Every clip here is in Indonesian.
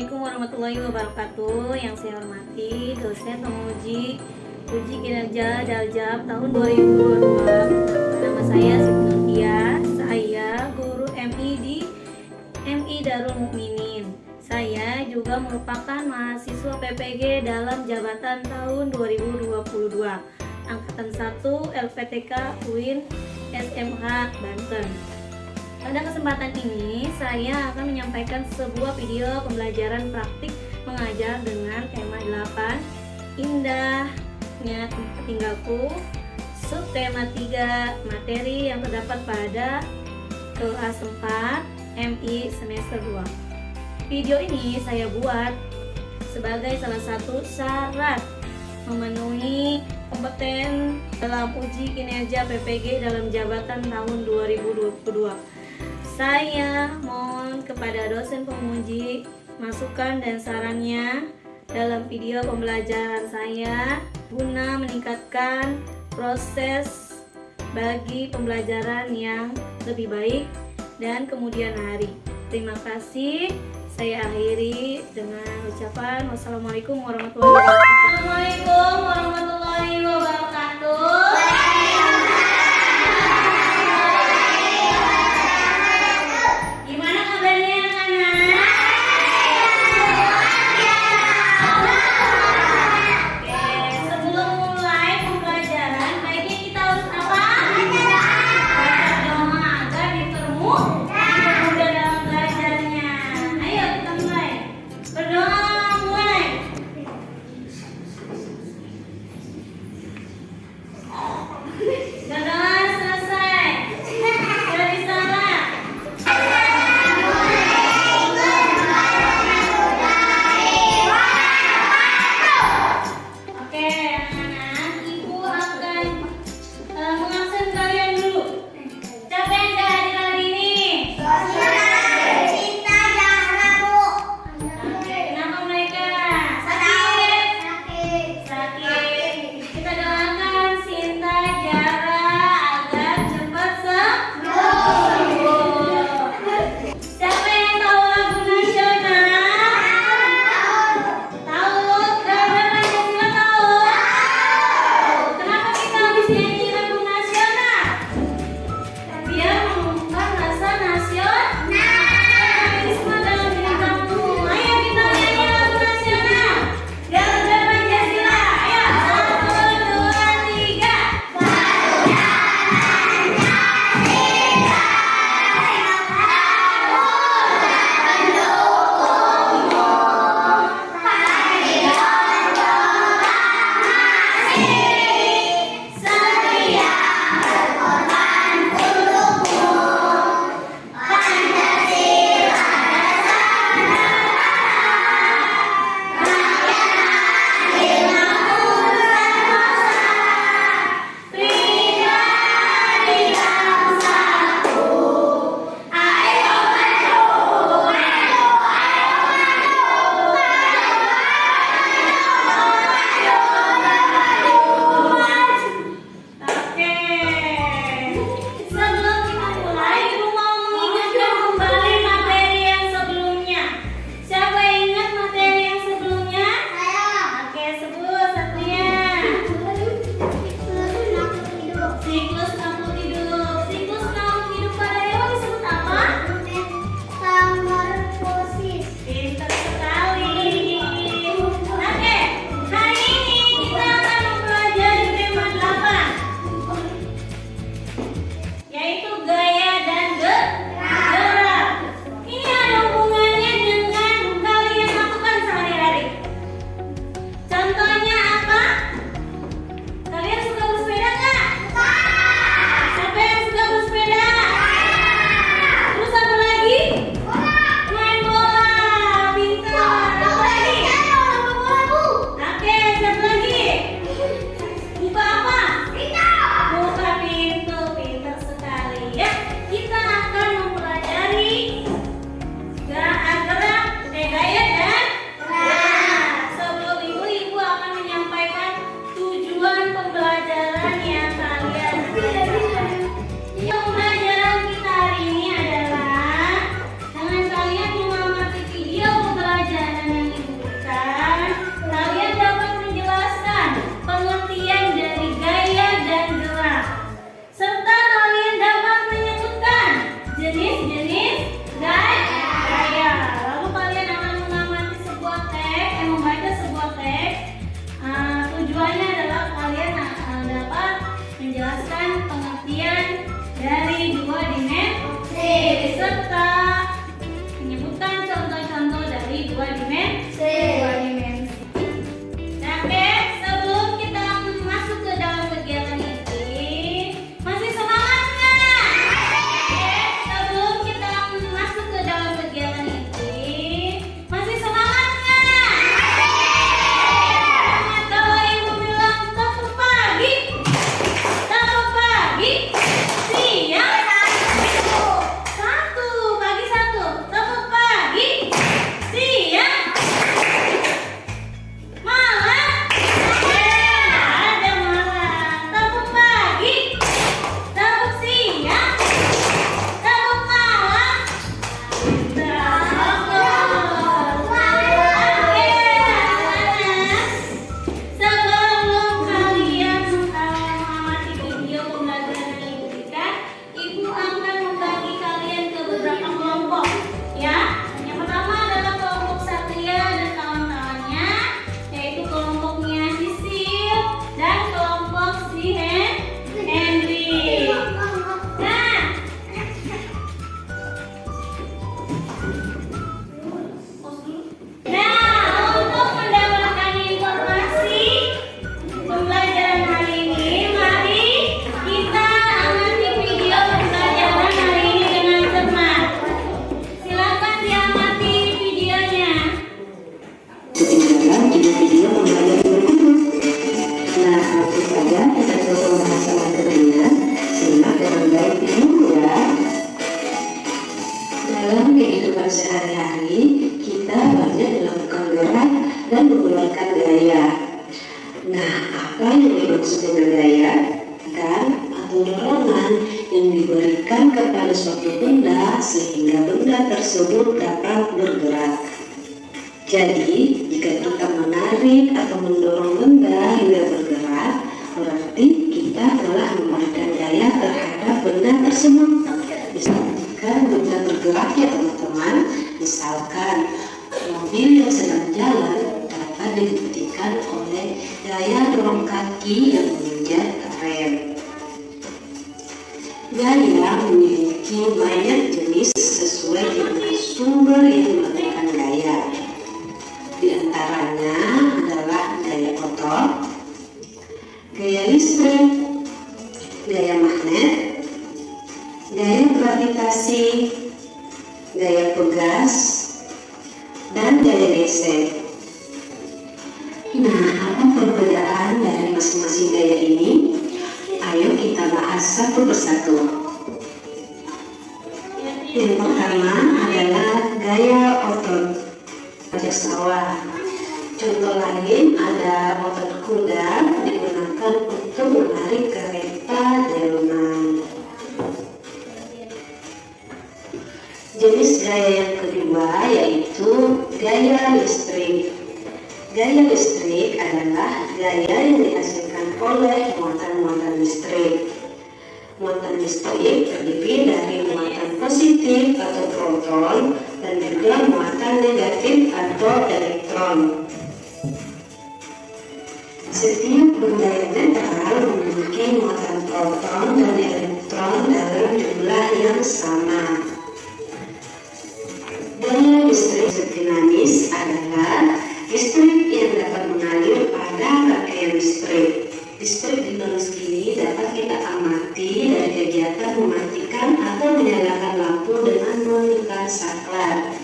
Assalamualaikum warahmatullahi wabarakatuh. Yang saya hormati dosen penguji uji kinerja Daljab tahun 2022. Nama saya Siti Nurdia. Saya guru MI di MI Darul Mukminin. Saya juga merupakan mahasiswa PPG dalam jabatan tahun 2022. Angkatan 1 LPTK UIN SMH Banten. Pada kesempatan ini, saya akan menyampaikan sebuah video pembelajaran praktik mengajar dengan tema 8 Indahnya Tempat Tinggalku, subtema 3 materi yang terdapat pada kelas 4 MI semester 2. Video ini saya buat sebagai salah satu syarat memenuhi kompeten dalam uji kinerja PPG dalam jabatan tahun 2022. Saya mohon kepada dosen penguji masukan dan sarannya dalam video pembelajaran saya guna meningkatkan proses bagi pembelajaran yang lebih baik dan kemudian hari. Terima kasih. Saya akhiri dengan ucapan wassalamualaikum warahmatullahi wabarakatuh. Assalamualaikum warahmatullahi wabarakatuh. Gimana kabarnya anak-anak? Oke, sebelum mulai pembelajaran, baiknya kita harus apa? Baca doa agar dipermudah dalam belajarnya. Ayo kita mulai. Berdoa mulai. dapat bergerak. Jadi, jika kita menarik atau mendorong benda hingga bergerak, berarti kita telah memberikan daya terhadap benda tersebut. Misalkan benda bergerak ya teman-teman, misalkan mobil yang sedang jalan dapat dihentikan oleh daya dorong kaki yang menginjak rem. Gaya memiliki banyak jenis sesuai dengan sumber yang memberikan gaya. Di antaranya adalah gaya otot, gaya listrik, gaya magnet, gaya gravitasi, gaya pegas, dan gaya gesek. Nah, apa perbedaan dari masing-masing gaya ini? Ayo kita bahas satu persatu. Yang pertama adalah gaya otot pajak sawah. Contoh lain ada otot kuda digunakan untuk menarik kereta delman. Jenis gaya yang kedua yaitu gaya listrik. Gaya listrik adalah gaya yang dihasilkan oleh muatan-muatan listrik. Muatan listrik terdiri dari muatan positif atau proton dan juga muatan negatif atau elektron. Setiap benda yang netral memiliki muatan proton dan elektron dalam jumlah yang sama. Gaya listrik dinamis adalah listrik yang dapat mengalir pada rangkaian listrik. Listrik dinamis ini dapat kita amati dari kegiatan mematikan atau menyalakan lampu dengan menekan saklar.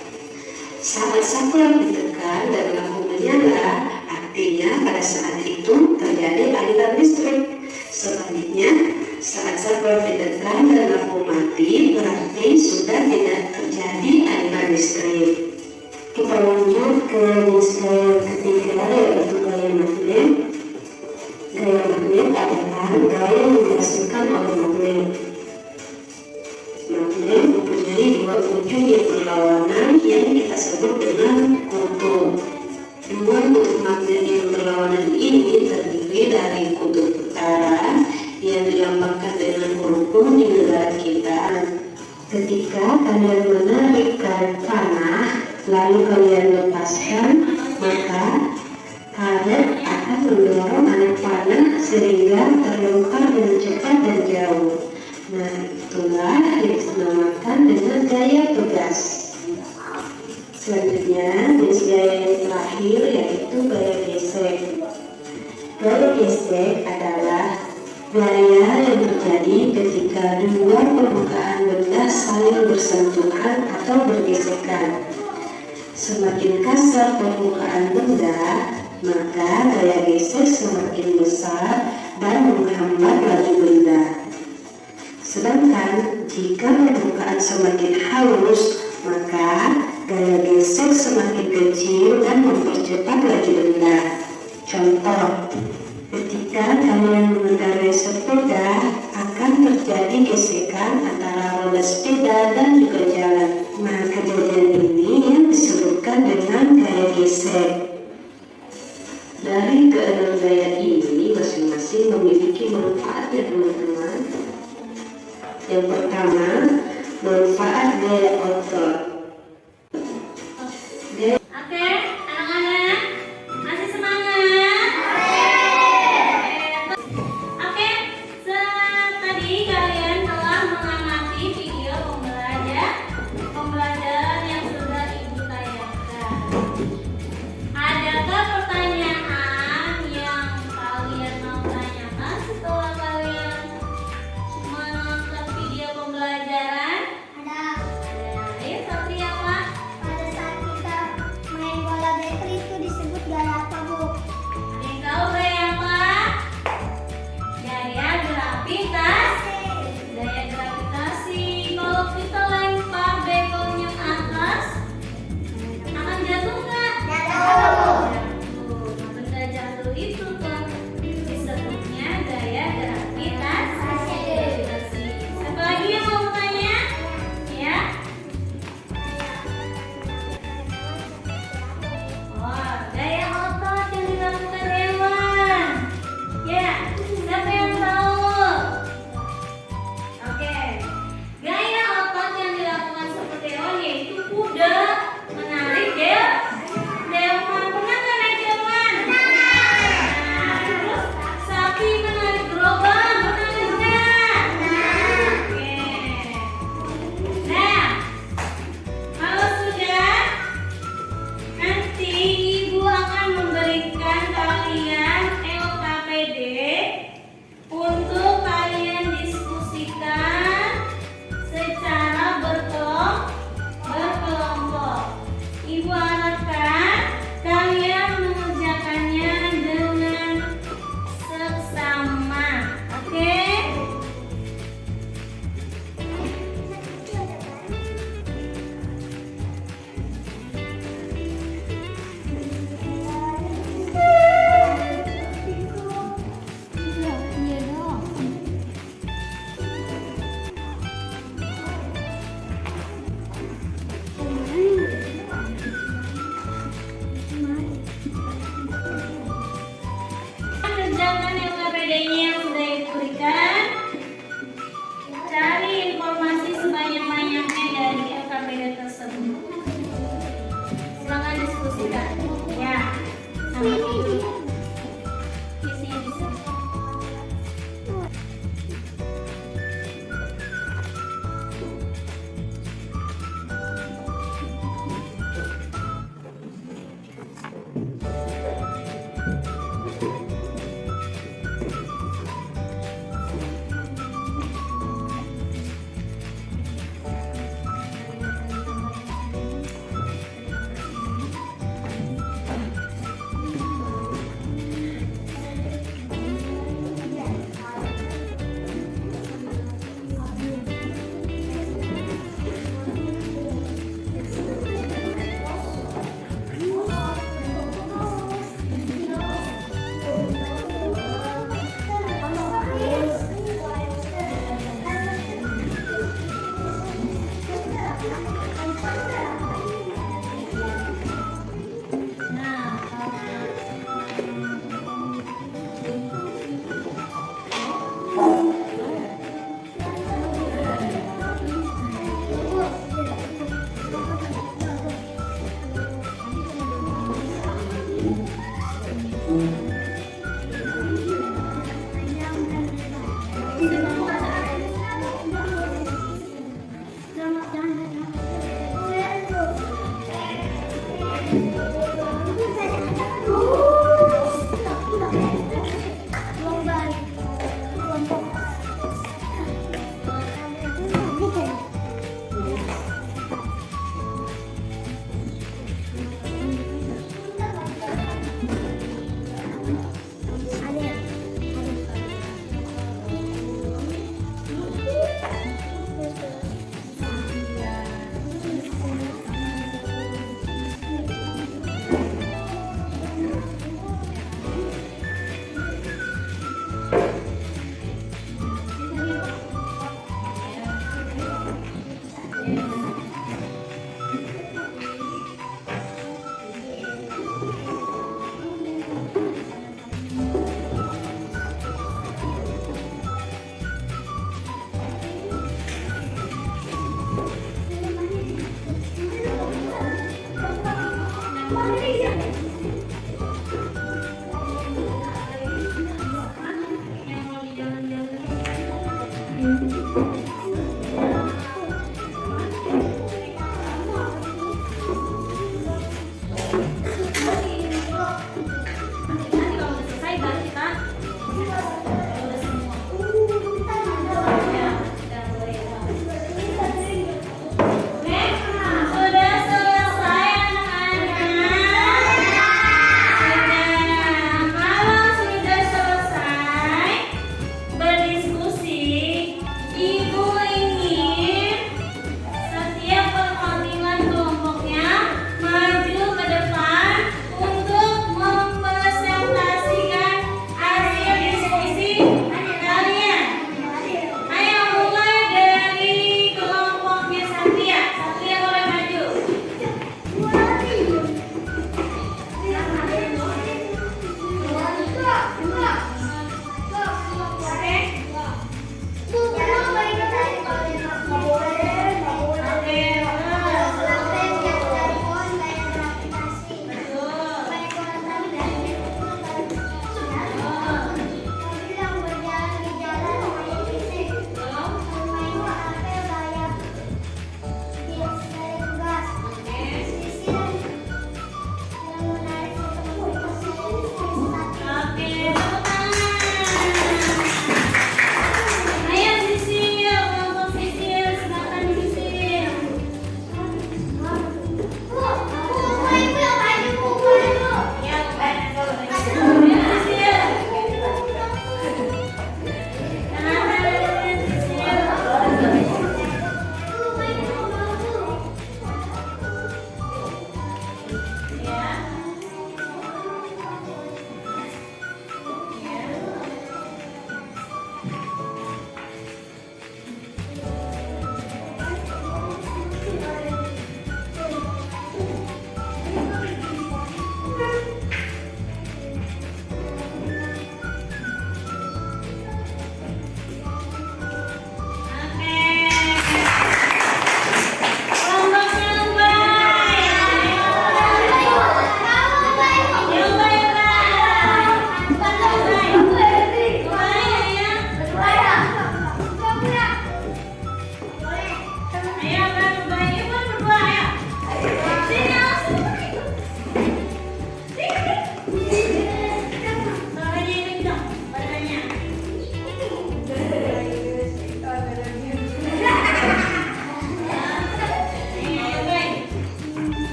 Saat saklar ditekan dan lampu menyala, artinya pada saat itu terjadi aliran listrik. Sebaliknya, saat saklar ditekan dan lampu mati, berarti sudah tidak terjadi aliran listrik. Kita lanjut ke jenis gaya yang ketiga, yaitu gaya magnet. Gaya magnet adalah gaya yang dihasilkan oleh magnet. Magnet mempunyai dua ujung yang berlawanan yang kita sebut dengan kutub. Dua kutub magnet yang berlawanan ini terdiri dari kutub utara yang dilambangkan dengan huruf U di negara kita. Ketika kalian menarik karet panah lalu kalian lepaskan, maka karet akan mendorong anak panah sehingga terlempar dengan cepat dan jauh. Nah, itulah yang dinamakan dengan gaya pegas. Selanjutnya, jenis gaya yang terakhir yaitu gaya gesek. Gaya gesek adalah gaya yang terjadi ketika dua permukaan benda saling bersentuhan atau bergesekan. Semakin kasar permukaan benda, maka gaya gesek semakin besar dan menghambat laju benda. Sedangkan jika permukaan semakin halus, maka gaya gesek semakin kecil dan mempercepat laju benda. Contoh, ketika kalian mengendarai sepeda, akan terjadi gesekan antara roda sepeda dan juga jalan. Nah, kejadian ini yang disebutkan dengan gaya gesek. Dari keenam gaya ini masing-masing memiliki manfaat ya teman-teman. Yang pertama, manfaat gaya otot. Oke, anak-anak masih semangat? Oke, tadi kalian telah mengamati video pembelajaran yang sudah Ibu tayangkan. Adakah pertanyaan yang kalian mau tanyakan setelah kalian menonton video pembelajaran? Ada. Ayo, seperti apa? Pada saat kita main bola Sudah selesai anak-anak.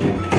Oke.